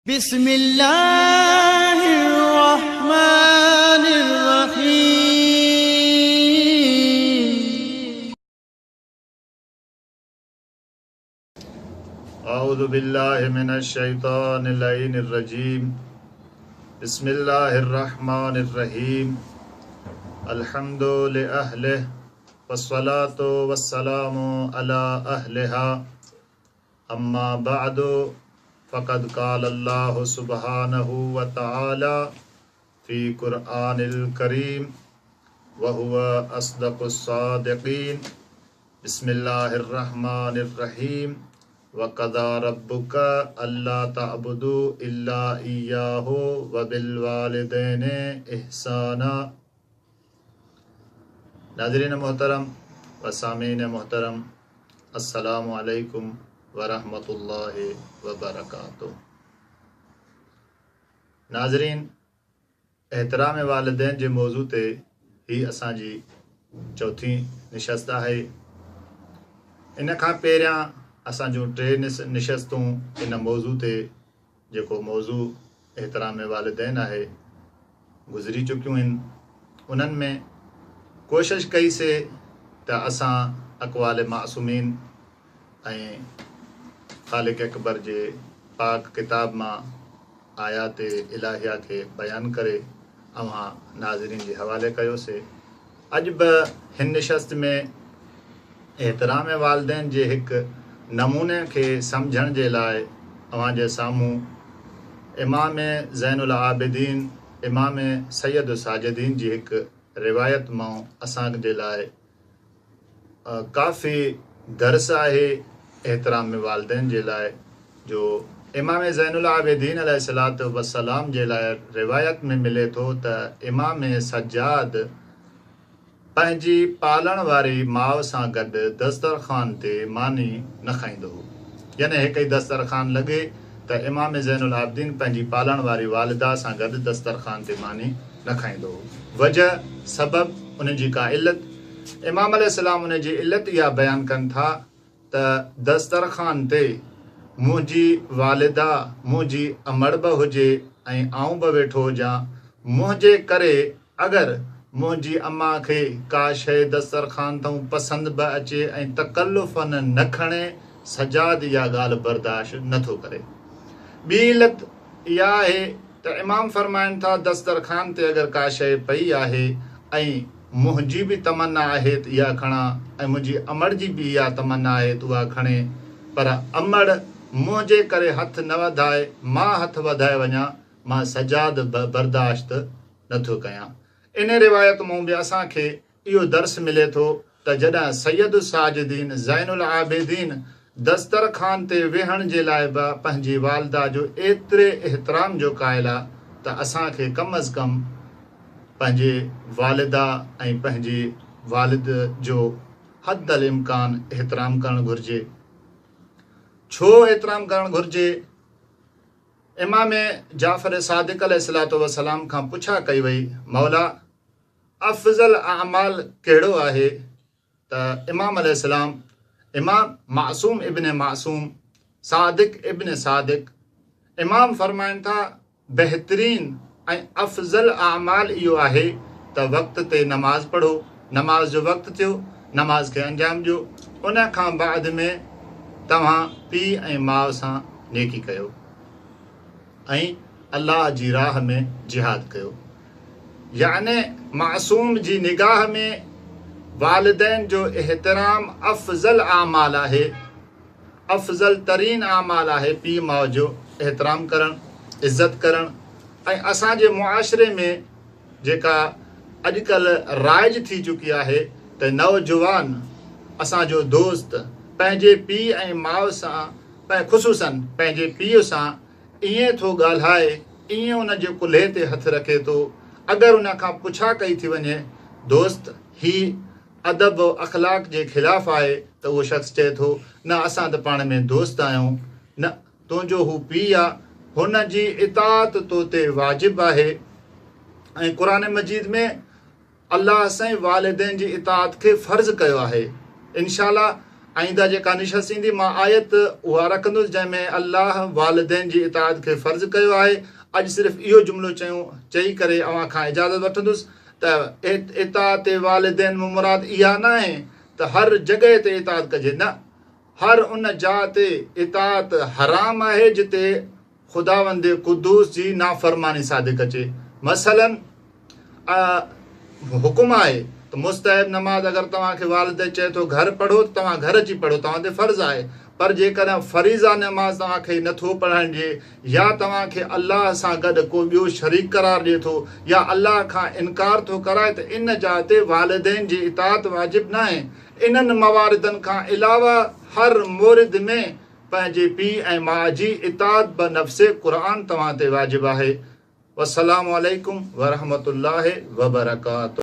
बिस्मिल्लाहिर्रहमानिर्रहीम। अऊज़ु बिल्लाहि मिनश शैतानिर रजीम। बिस्मिल्लाहिर्रहमानिर्रहीम। अल्हम्दु लिअहलिहि वस्सलातु वस्सलामु अला अहलिहा। अम्मा बअदु फ़क़द क़ाल अल्लाहु सुब्हानहु व तआला फ़ी क़ुरआनिल करीम व हुवा अस्दक़ुस सादिक़ीन। बिस्मिल्लाहिर्रहमानिर्रहीम। वक़ज़ा रब्बुका अल्ला तअबुदू इल्ला इय्याहु व बिल वालिदैनि इहसाना। नाज़रीन मोहतरम व सामीन मोहतरम, अस्सलामु अलैकुम व रहमतुल्लाहि व बरकातुहू। नाज़रीन, एहतराम वालिदैन जे मौज़ू ते ही असांजी चौथी निशस्त आहे। इन खां पहिरियां असां जूं टे निशस्तूं इन मौज़ू ते, जेको मौज़ू एहतराम वालिदैन आहे, गुज़री चुकियूं आहिनि। उन्हनि में कोशिशि कईसीं त असां अक़वाल मासूमीन ऐं ख़ालिक़ अकबर जे पाक किताब मां आयात इलाहिया खे बयानु करे अव्हां नाज़रीन जे हवाले कयोसीं। अॼु बि हिन निशस्त में एहतराम वालिदैन जे हिकु नमूने खे सम्झण जे लाइ अव्हां जे साम्हूं इमाम ज़ैनुल आबिदीन, इमाम सैयद साजिदीन जी हिकु रिवायत मां असां जे लाइ काफ़ी दर्स आहे एहतराम वालिदैन जे लाइ, जो इमाम ज़ैनुल आबिदीन अलैहिस्सलातु वस्सलाम जे लाइ रिवायत में मिले थो त इमाम सज्जाद पंहिंजी पालण वारी माउ सां गॾु दस्तरख़ान ते मानी न खाईंदो हो। यानी हिकु ई दस्तरख़ान लॻे त इमाम ज़ैनुल आबिदीन पंहिंजी पालण वारी वालिदा सां गॾु दस्तरख़ान ते मानी न खाईंदो हो। वजह सबब उन जी का इल्लत, इमाम अलैहिस्सलाम उन जी इल्लत इहा बयानु कनि था त दस्तरख़ान ते मुंहिंजी वालिदा, मुंहिंजी अमड़ बि हुजे ऐं आऊं बि वेठो हुजां, मुंहिंजे करे अगरि मुंहिंजी अम्मा खे का शइ दस्तरख़ान तां पसंदि बि अचे ऐं तकल्लुफ़ न खणे, सजाद इहा ॻाल्हि बर्दाश्त नथो करे। ॿी इल्लत इहा आहे त इमाम फरमाइनि था दस्तरख़ान ते अगरि का शइ पई आहे ऐं मुंहिंजी बि तमन्ना आहे त इहा खणा ऐं मुंहिंजी अमड़ जी बि इहा तमन्ना आहे त उहा खणे, पर अमड़ मुंहिंजे करे हथु न वधाए, मां हथु वधाए वञा, मां सजाद बर्दाश्त नथो कयां। इन रिवायत मां बि असांखे इहो दर्स मिले थो त जॾहिं सैयद साजिदीन ज़ैनुल आबिदीन दस्तरख़ान ते वेहण जे लाइ बि पंहिंजी वालिदा जो एतिरे एहतराम जो क़ाइल आहे त असांखे कम अज़ कम पंहिंजे वालिदा ऐं पंहिंजे वालिद जो हदल इम्कान एहतराम करणु घुरिजे। छो एहतराम करणु घुरिजे? इमाम जाफ़र सादिक़ अलैहिस्सलातु वस्सलाम खां पुछा कई वई, मौला अफ़ज़ल अमाल कहिड़ो आहे? त इमाम अलैहिस्सलाम, इमाम मासूम इब्न मासूम, सादिक़ इब्न सादिक़, इमाम फरमाइनि था बहितरीन ऐं अफ़ज़ल अमाल इहो आहे त वक़्त ते नमाज़ पढ़ो, नमाज़ जो वक़्तु थियो, नमाज़ खे अंजाम ॾियो, उन खां बाद में तव्हां पीउ ऐं माउ सां नेकी कयो ऐं अल्लाह जी राह में जिहाद कयो। याने मासूम जी निगाह में वालिदैन जो एहतराम अफ़ज़ल आमाल आहे, अफ़ज़ल तरीन आमाल आहे पीउ माउ जो एहतराम करणु, इज़त करणु। ऐं असांजे मुआशिरे में जेका अॼुकल्ह राइज थी चुकी आहे त नौजवान, असांजो दोस्त पंहिंजे पीउ ऐं माउ सां, ख़ुसूसन पंहिंजे पीउ सां ईअं थो ॻाल्हाए, ईअं उन जे कुल्हे ते हथु रखे थो। अगरि उन खां पुछा कई थी वञे, दोस्त ही अदब अख़लाक जे ख़िलाफ़ आहे, त उहो शख़्स चए थो न असां त पाण में दोस्त आहियूं, न तुंहिंजो हू पीउ आहे, हुन जी इताअत तो ते वाजिबु आहे। ऐं क़ुरान मजीद में अल्लाह साईं वालिदैन जी इताअत खे फ़र्ज़ कयो आहे। इंशाअल्लाह आईंदा जेका निशस्त ईंदी मां आयत उहा रखंदुसि जंहिंमें अल्लाह वालिदैन जी इताअत खे फ़र्ज़ु कयो आहे। अॼु सिर्फ़ु इहो जुमिलो चई करे अव्हां खां इजाज़त वठंदुसि त इताअत वालिदैन मां मुराद इहा न आहे त हर जॻह ते इताअत कजे, न, हर उन जाइ ते इताअत हराम आहे जिते ख़ुदावंद क़ुद्दूस जी नाफ़रमानी सादिक़ अचे। मसलन हुकुम आहे त मुस्तहब नमाज़ अगरि तव्हांखे वालिद चए थो घर पढ़ो त तव्हां घर अची पढ़ो, तव्हां ते फ़र्ज़ु आहे। पर जेकॾहिं फ़रीज़ा नमाज़ तव्हांखे नथो पढ़ाइजे या तव्हांखे अलाह सां गॾु को ॿियो शरीक करार ॾिए थो या अलाह खां इनकार थो कराए त इन जाइ ते वालिदैन जी इताअत वाजिबु न आहे। इन्हनि मवारिदनि खां अलावा हर मोरिद में पंहिंजे पीउ ऐं माउ जी इताअत बनफ़्से क़ुरान तव्हां ते वाजिबु आहे। वस्सलामु अलैकुम वरहमतुल्लाहि वबरकातुहू।